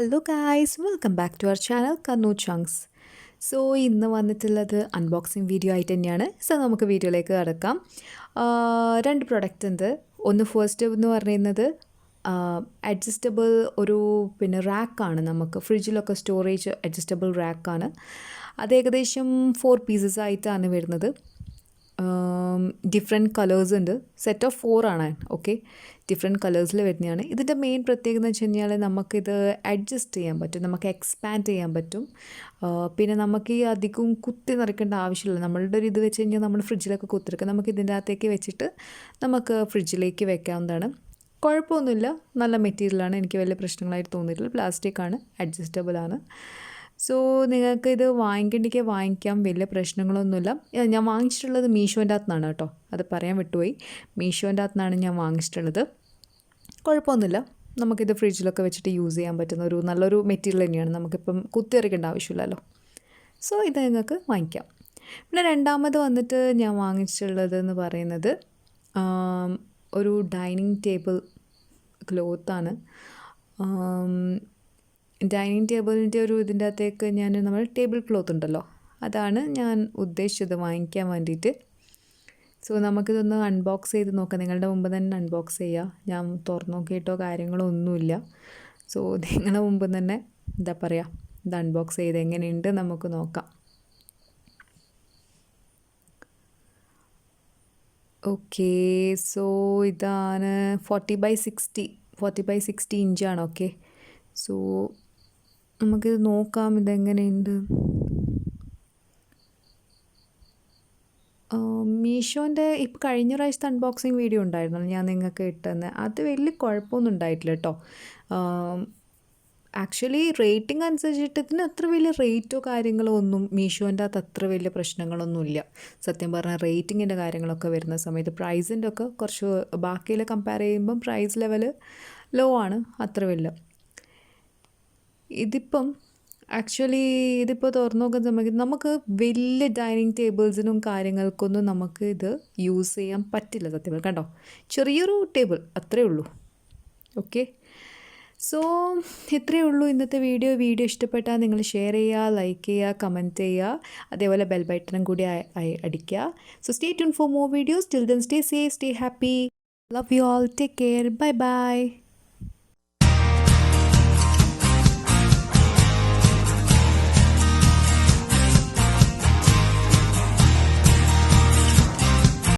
Hello guys, welcome back to our channel kannurchunks. So ഇന്ന് വന്നിട്ടുള്ളത് unboxing video ആയിട്ട് തന്നെയാണ്. സോ നമുക്ക് വീഡിയോയിലേക്ക് കടക്കാം. രണ്ട് പ്രൊഡക്റ്റ് ഉണ്ട്. ഒന്ന് ഫസ്റ്റ് എന്ന് പറയുന്നത് അഡ്ജസ്റ്റബിൾ ഒരു റാക്കാണ്. നമുക്ക് ഫ്രിഡ്ജിലൊക്കെ സ്റ്റോറേജ് അഡ്ജസ്റ്റബിൾ റാക്കാണ്. അത് ഏകദേശം 4 പീസസ് ആയിട്ടാണ് വരുന്നത്. ഡിഫറെൻറ്റ് കളേഴ്സ് ഉണ്ട്. സെറ്റ് ഓഫ് 4 ആണ്. ഓക്കെ, ഡിഫറെൻറ്റ് കളേഴ്സിൽ വരുന്നതാണ്. ഇതിൻ്റെ മെയിൻ പ്രത്യേകത എന്ന് വെച്ച് കഴിഞ്ഞാൽ നമുക്കിത് അഡ്ജസ്റ്റ് ചെയ്യാൻ പറ്റും, നമുക്ക് എക്സ്പാൻഡ് ചെയ്യാൻ പറ്റും. പിന്നെ നമുക്ക് ഈ അധികം കുത്തി നിറയ്ക്കേണ്ട ആവശ്യമില്ല. നമ്മളുടെ ഒരു ഇത് വെച്ച് കഴിഞ്ഞാൽ നമ്മൾ ഫ്രിഡ്ജിലൊക്കെ കുത്തിരിക്കുക, നമുക്ക് ഇതിൻ്റെ അകത്തേക്ക് വെച്ചിട്ട് നമുക്ക് ഫ്രിഡ്ജിലേക്ക് വെക്കാവുന്നതാണ്. കുഴപ്പമൊന്നുമില്ല, നല്ല മെറ്റീരിയലാണ്, എനിക്ക് വലിയ പ്രശ്നങ്ങളായിട്ട് തോന്നിയിട്ടില്ല. പ്ലാസ്റ്റിക് ആണ്, അഡ്ജസ്റ്റബിൾ ആണ്. സോ നിങ്ങൾക്ക് ഇത് വാങ്ങിക്കാം, വലിയ പ്രശ്നങ്ങളൊന്നുമില്ല. ഞാൻ വാങ്ങിച്ചിട്ടുള്ളത് മീഷോൻ്റെ അകത്തുനിന്നാണ് കേട്ടോ, അത് പറയാൻ വിട്ടുപോയി. മീഷോൻ്റെ അകത്തുനിന്നാണ് ഞാൻ വാങ്ങിച്ചിട്ടുള്ളത്. കുഴപ്പമൊന്നുമില്ല, നമുക്കിത് ഫ്രിഡ്ജിലൊക്കെ വെച്ചിട്ട് യൂസ് ചെയ്യാൻ പറ്റുന്ന ഒരു നല്ലൊരു മെറ്റീരിയൽ തന്നെയാണ്. നമുക്കിപ്പം കുത്തിയറിക്കേണ്ട ആവശ്യമില്ലല്ലോ. സോ ഇത് നിങ്ങൾക്ക് വാങ്ങിക്കാം. പിന്നെ രണ്ടാമത് വന്നിട്ട് ഞാൻ വാങ്ങിച്ചിട്ടുള്ളതെന്ന് പറയുന്നത് ഒരു ഡൈനിങ് ടേബിൾ ക്ലോത്താണ്. ഡൈനിങ് ടേബിളിൻ്റെ ഒരു ഇതിൻ്റെ അകത്തേക്ക് നമ്മൾ ടേബിൾ ക്ലോത്ത് ഉണ്ടല്ലോ, അതാണ് ഞാൻ ഉദ്ദേശിച്ചത് വാങ്ങിക്കാൻ വേണ്ടിയിട്ട്. സോ നമുക്കിതൊന്ന് അൺബോക്സ് ചെയ്ത് നോക്കാം. നിങ്ങളുടെ മുമ്പ് തന്നെ അൺബോക്സ് ചെയ്യുക. ഞാൻ തുറന്നു നോക്കിയിട്ടോ കാര്യങ്ങളോ ഒന്നുമില്ല. സോ നിങ്ങളുടെ മുമ്പ് തന്നെ എന്താ പറയുക, ഇത് അൺബോക്സ് ചെയ്ത് എങ്ങനെയുണ്ട് നമുക്ക് നോക്കാം. ഓക്കെ, സോ ഇതാണ് 40x60 ഇഞ്ചാണ്. ഓക്കെ, സോ നമുക്കിത് നോക്കാം ഇതെങ്ങനെയുണ്ട്. മീഷോൻ്റെ ഇപ്പോൾ കഴിഞ്ഞ പ്രാവശ്യത്തെ അൺബോക്സിങ് വീഡിയോ ഉണ്ടായിരുന്നു, ഞാൻ നിങ്ങൾക്ക് ഇട്ടെന്ന്. അത് വലിയ കുഴപ്പമൊന്നും ഉണ്ടായിട്ടില്ല കേട്ടോ. ആക്ച്വലി റേറ്റിംഗ് അനുസരിച്ചിട്ട് ഇതിന് അത്ര വലിയ റേറ്റോ കാര്യങ്ങളോ ഒന്നും മീഷോൻ്റെ അകത്ത് അത്ര വലിയ പ്രശ്നങ്ങളൊന്നുമില്ല. സത്യം പറഞ്ഞാൽ റേറ്റിങ്ങിൻ്റെ കാര്യങ്ങളൊക്കെ വരുന്ന സമയത്ത് പ്രൈസിൻ്റെ ഒക്കെ കുറച്ച് ബാക്കിയിൽ കമ്പയർ ചെയ്യുമ്പം പ്രൈസ് ലെവൽ ലോ ആണ്, അത്ര വലിയ. ഇതിപ്പോൾ തുറന്നു നോക്കുന്ന സമയത്ത് നമുക്ക് വലിയ ഡൈനിങ് ടേബിൾസിനും കാര്യങ്ങൾക്കൊന്നും നമുക്ക് ഇത് യൂസ് ചെയ്യാൻ പറ്റില്ല സത്യം. കണ്ടോ, ചെറിയൊരു ടേബിൾ അത്രയേ ഉള്ളൂ. ഓക്കെ, സോ ഇത്രയേ ഉള്ളൂ ഇന്നത്തെ വീഡിയോ. ഇഷ്ടപ്പെട്ടാൽ നിങ്ങൾ ഷെയർ ചെയ്യുക, ലൈക്ക് ചെയ്യുക, കമൻറ്റ് ചെയ്യുക, അതേപോലെ ബെൽ ബട്ടണും കൂടി അടിക്കുക. So stay tune for more videos. Till then stay safe, stay happy, love you all, take care, bye bye.